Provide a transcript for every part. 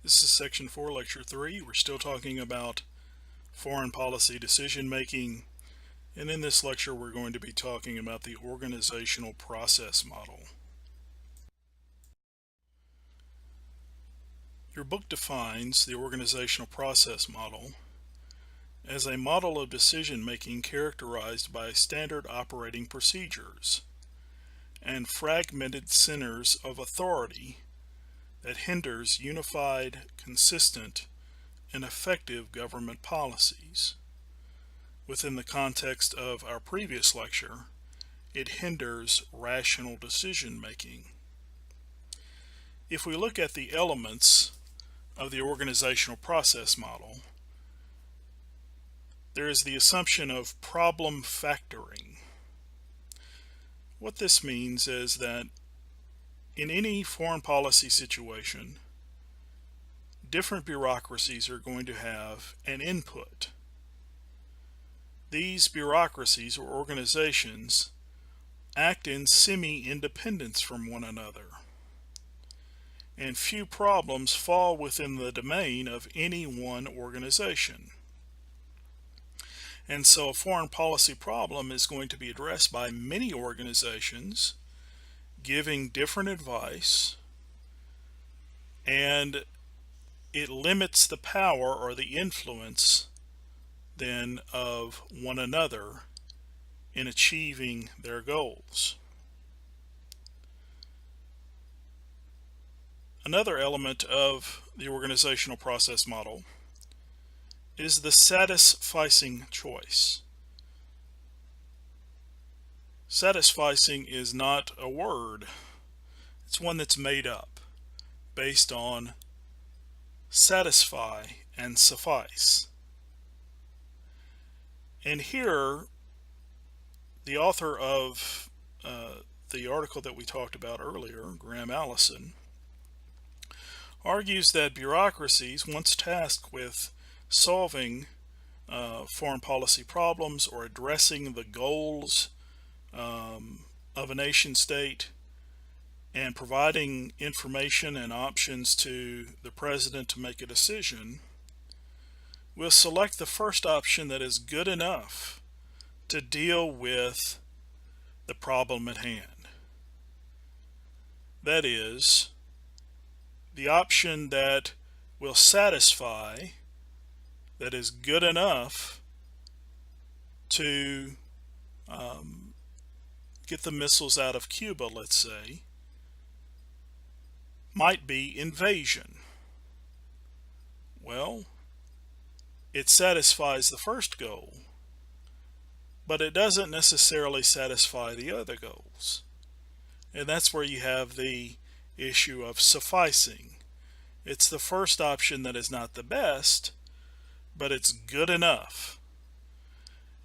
This is Section 4, Lecture 3. We're still talking about foreign policy decision making, and in this lecture we're going to be talking about the organizational process model. Your book defines the organizational process model as a model of decision making characterized by standard operating procedures and fragmented centers of authority that hinders unified, consistent, and effective government policies. Within the context of our previous lecture, it hinders rational decision making. If we look at the elements of the organizational process model, there is the assumption of problem factoring. What this means is that in any foreign policy situation, different bureaucracies are going to have an input. These bureaucracies or organizations act in semi-independence from one another, and few problems fall within the domain of any one organization. And so a foreign policy problem is going to be addressed by many organizations giving different advice, and it limits the power or the influence then of one another in achieving their goals. Another element of the organizational process model is the satisficing choice. Satisficing is not a word. It's one that's made up based on satisfy and suffice. And here, the author of the article that we talked about earlier, Graham Allison, argues that bureaucracies, once tasked with solving foreign policy problems or addressing the goals of a nation state and providing information and options to the president to make a decision, will select the first option that is good enough to deal with the problem at hand. That is, the option that will satisfy, that is good enough to get the missiles out of Cuba, let's say, might be invasion. Well, it satisfies the first goal, but it doesn't necessarily satisfy the other goals. And that's where you have the issue of sufficing. It's the first option that is not the best, but it's good enough.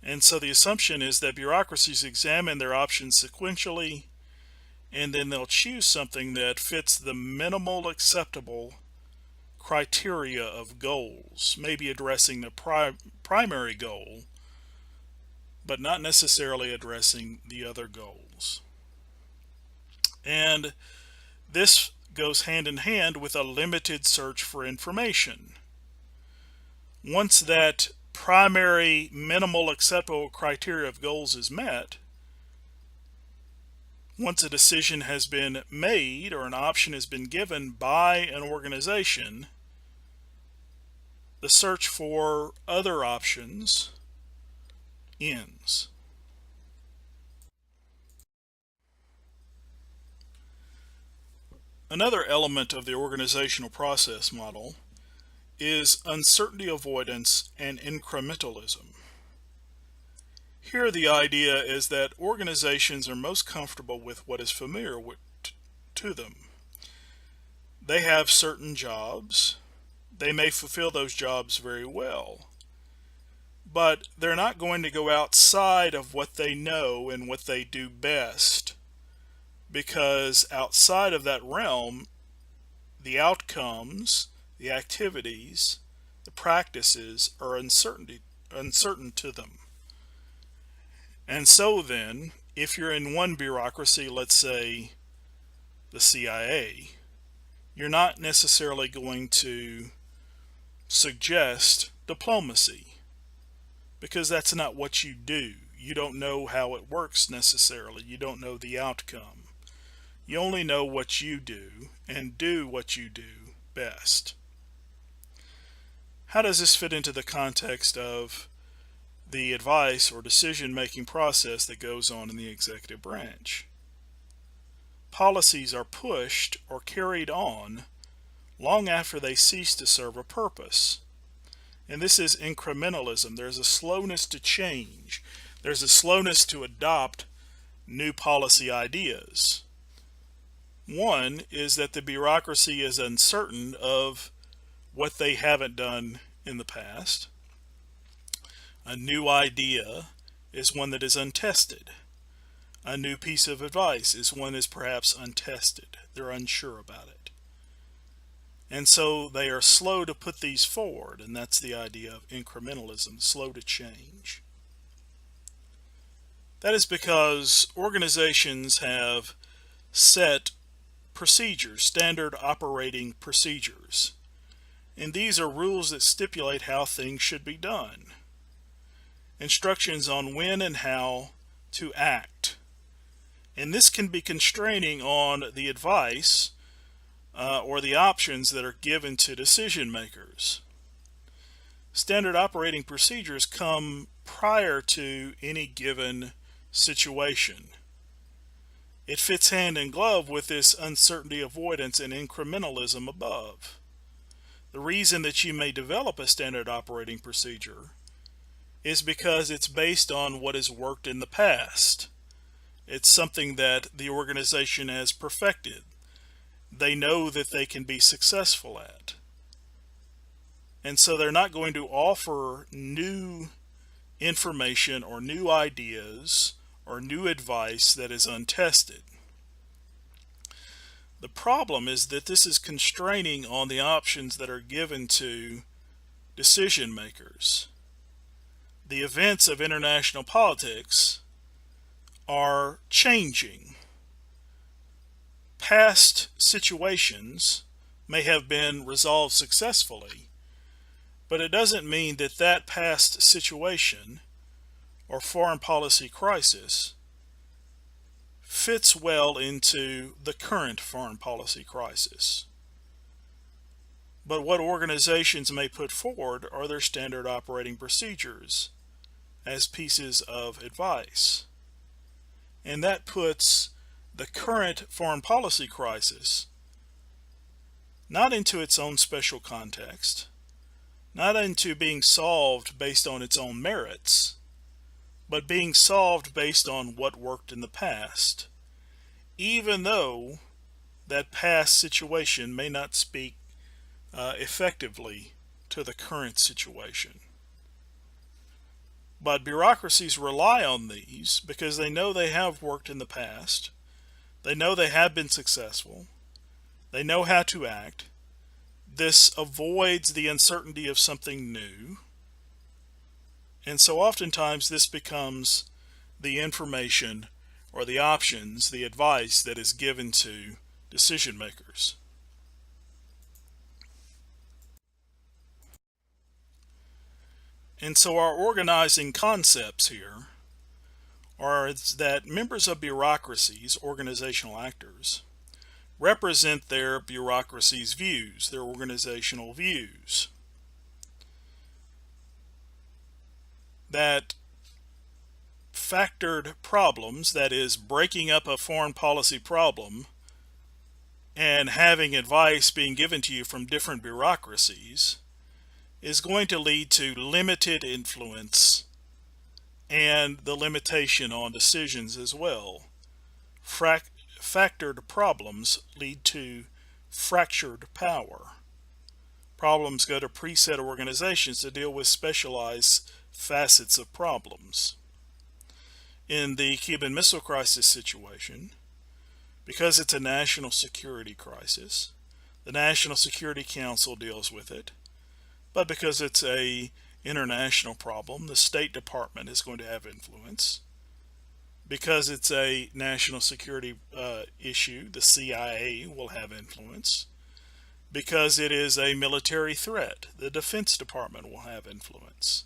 And so the assumption is that bureaucracies examine their options sequentially, and then they'll choose something that fits the minimal acceptable criteria of goals, maybe addressing the primary goal, but not necessarily addressing the other goals. And this goes hand in hand with a limited search for information. Once that primary minimal acceptable criteria of goals is met, once a decision has been made or an option has been given by an organization, the search for other options ends. Another element of the organizational process model is uncertainty avoidance and incrementalism. Here the idea is that organizations are most comfortable with what is familiar to them. They have certain jobs. They may fulfill those jobs very well, but they're not going to go outside of what they know and what they do best, because outside of that realm, the outcomes, the activities, the practices are uncertain to them. And so then, if you're in one bureaucracy, let's say the CIA, you're not necessarily going to suggest diplomacy, because that's not what you do. You don't know how it works necessarily. You don't know the outcome. You only know what you do and do what you do best. How does this fit into the context of the advice or decision-making process that goes on in the executive branch? Policies are pushed or carried on long after they cease to serve a purpose. And this is incrementalism. There's a slowness to change. There's a slowness to adopt new policy ideas. One is that the bureaucracy is uncertain of what they haven't done in the past. A new idea is one that is untested. A new piece of advice is one that is perhaps untested. They're unsure about it. And so they are slow to put these forward, and that's the idea of incrementalism, slow to change. That is because organizations have set procedures, standard operating procedures. And these are rules that stipulate how things should be done. Instructions on when and how to act. And this can be constraining on the advice or the options that are given to decision makers. Standard operating procedures come prior to any given situation. It fits hand in glove with this uncertainty avoidance and incrementalism above. The reason that you may develop a standard operating procedure is because it's based on what has worked in the past. It's something that the organization has perfected. They know that they can be successful at. And so they're not going to offer new information or new ideas or new advice that is untested. The problem is that this is constraining on the options that are given to decision makers. The events of international politics are changing. Past situations may have been resolved successfully, but it doesn't mean that that past situation or foreign policy crisis fits well into the current foreign policy crisis. But what organizations may put forward are their standard operating procedures as pieces of advice. And that puts the current foreign policy crisis not into its own special context, not into being solved based on its own merits, but being solved based on what worked in the past, even though that past situation may not speak effectively to the current situation. But bureaucracies rely on these because they know they have worked in the past. They know they have been successful. They know how to act. This avoids the uncertainty of something new. And so oftentimes this becomes the information or the options, the advice that is given to decision makers. And so our organizing concepts here are that members of bureaucracies, organizational actors, represent their bureaucracy's views, their organizational views. That factored problems, that is, breaking up a foreign policy problem and having advice being given to you from different bureaucracies, is going to lead to limited influence and the limitation on decisions as well. Factored problems lead to fractured power. Problems go to preset organizations to deal with specialized facets of problems. In the Cuban Missile Crisis situation, because it's a national security crisis, the National Security Council deals with it. But because it's an international problem, the State Department is going to have influence. Because it's a national security issue, the CIA will have influence. because it is a military threat. The Defense Department will have influence.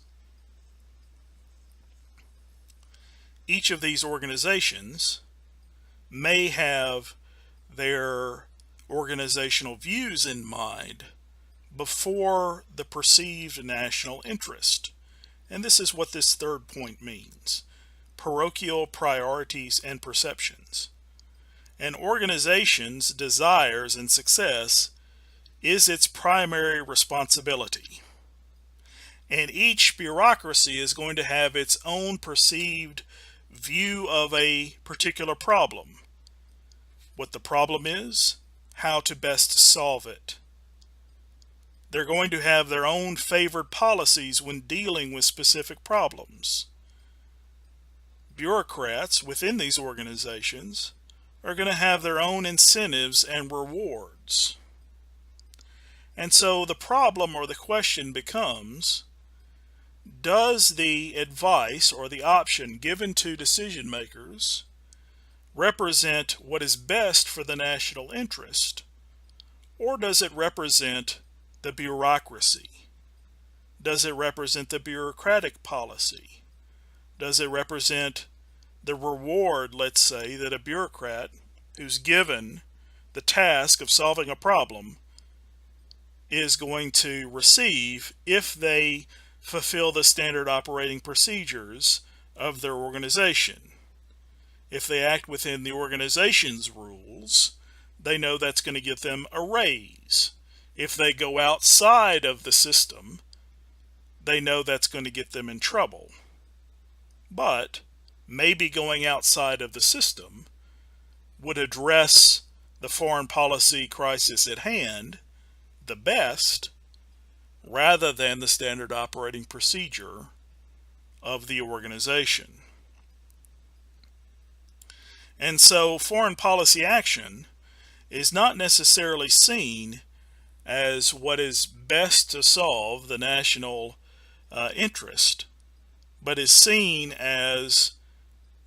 Each of these organizations may have their organizational views in mind before the perceived national interest. And this is what this third point means: parochial priorities and perceptions. An organization's desires and success is its primary responsibility. And each bureaucracy is going to have its own perceived view of a particular problem. What the problem is, how to best solve it. They're going to have their own favored policies when dealing with specific problems. Bureaucrats within these organizations are going to have their own incentives and rewards. And so the problem or the question becomes, does the advice or the option given to decision makers represent what is best for the national interest, or does it represent the bureaucracy? Does it represent the bureaucratic policy? Does it represent the reward, let's say, that a bureaucrat who's given the task of solving a problem is going to receive if they fulfill the standard operating procedures of their organization? If they act within the organization's rules, they know that's going to give them a raise. If they go outside of the system, they know that's going to get them in trouble. But maybe going outside of the system would address the foreign policy crisis at hand the best, rather than the standard operating procedure of the organization. And so foreign policy action is not necessarily seen as what is best to solve the national interest, but is seen as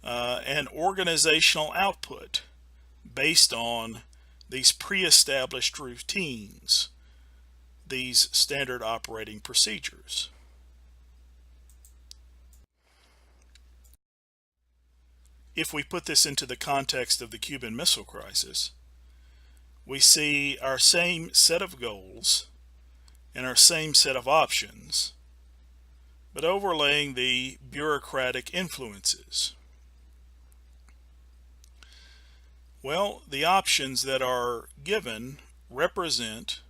an organizational output based on these pre-established routines, these standard operating procedures. If we put this into the context of the Cuban Missile Crisis, we see our same set of goals and our same set of options, but overlaying the bureaucratic influences. Well, the options that are given represent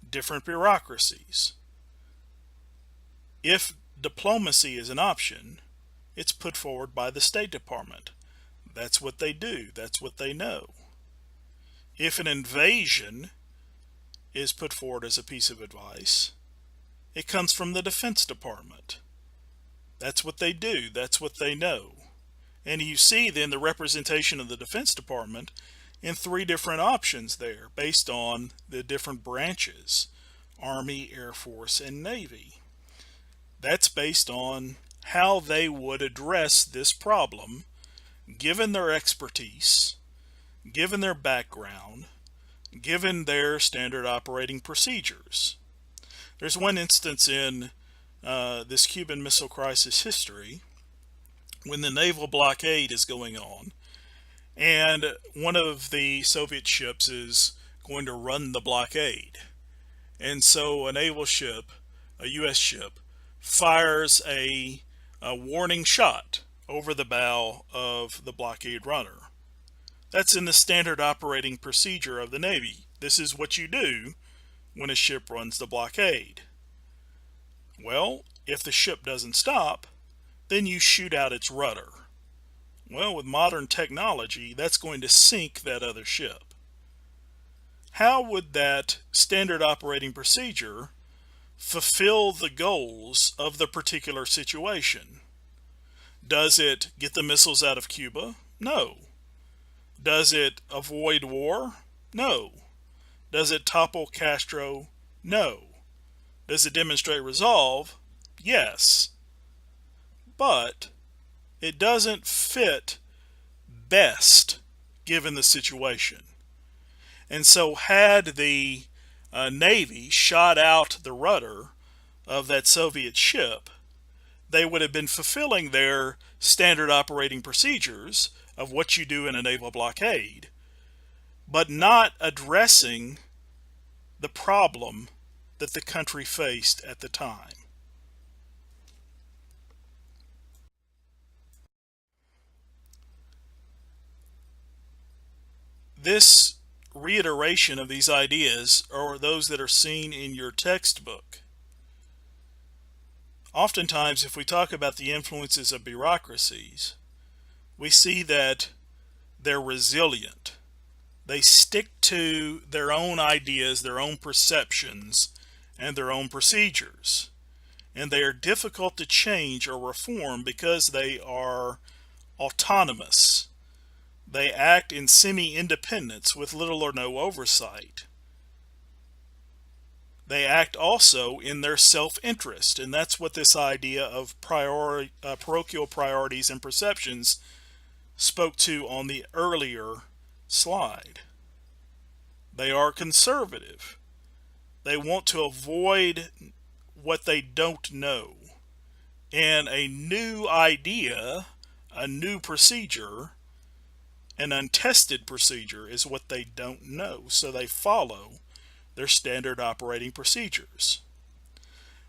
different bureaucracies. If diplomacy is an option, it's put forward by the State Department. That's what they do. That's what they know. If an invasion is put forward as a piece of advice, it comes from the Defense Department. That's what they do. That's what they know. And you see then the representation of the Defense Department in three different options there based on the different branches: Army, Air Force, and Navy. That's based on how they would address this problem given their expertise, given their background, given their standard operating procedures. There's one instance in this Cuban Missile Crisis history when the naval blockade is going on, and one of the Soviet ships is going to run the blockade. And so a naval ship, a U.S. ship, fires a warning shot over the bow of the blockade runner. That's in the standard operating procedure of the Navy. This is what you do when a ship runs the blockade. Well, if the ship doesn't stop, then you shoot out its rudder. Well, with modern technology, that's going to sink that other ship. How would that standard operating procedure fulfill the goals of the particular situation? Does it get the missiles out of Cuba? No. Does it avoid war? No. Does it topple Castro? No. Does it demonstrate resolve? Yes. But it doesn't fit best given the situation. And so had the Navy shot out the rudder of that Soviet ship, they would have been fulfilling their standard operating procedures of what you do in a naval blockade, but not addressing the problem that the country faced at the time. This reiteration of these ideas are those that are seen in your textbook. Oftentimes, if we talk about the influences of bureaucracies, we see that they're resilient. They stick to their own ideas, their own perceptions, and their own procedures. And they are difficult to change or reform because they are autonomous. They act in semi-independence with little or no oversight. They act also in their self-interest, and that's what this idea of parochial priorities and perceptions spoke to on the earlier slide. They are conservative. They want to avoid what they don't know. And a new idea, a new procedure, an untested procedure is what they don't know, so they follow their standard operating procedures.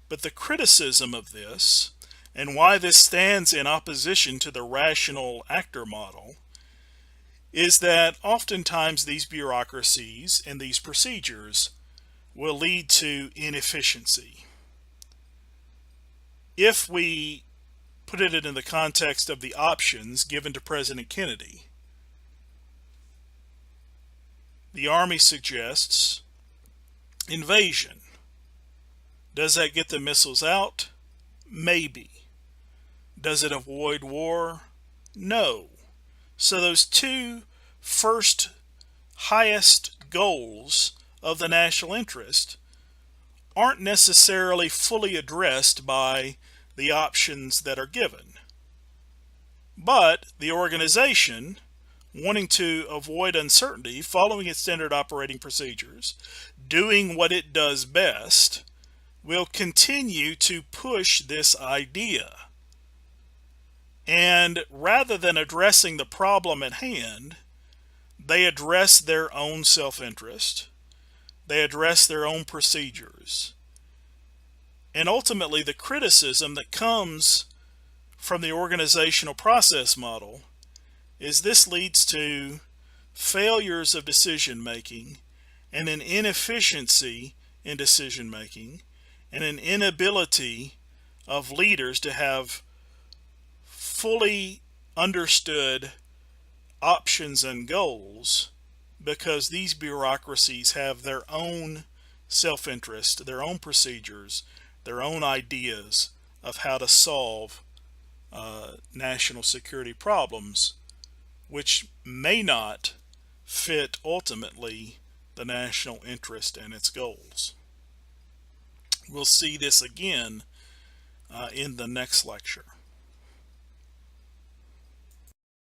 But the criticism of this, and why this stands in opposition to the rational actor model, is that oftentimes these bureaucracies and these procedures will lead to inefficiency. If we put it in the context of the options given to President Kennedy, the Army suggests invasion. Does that get the missiles out? Maybe. Does it avoid war? No. So those two first highest goals of the national interest aren't necessarily fully addressed by the options that are given. But the organization, wanting to avoid uncertainty, following its standard operating procedures, doing what it does best, will continue to push this idea. And rather than addressing the problem at hand, they address their own self-interest. They address their own procedures. And ultimately, the criticism that comes from the organizational process model is this leads to failures of decision making and an inefficiency in decision making and an inability of leaders to have fully understood options and goals, because these bureaucracies have their own self-interest, their own procedures, their own ideas of how to solve national security problems, which may not fit ultimately the national interest and its goals. We'll see this again in the next lecture.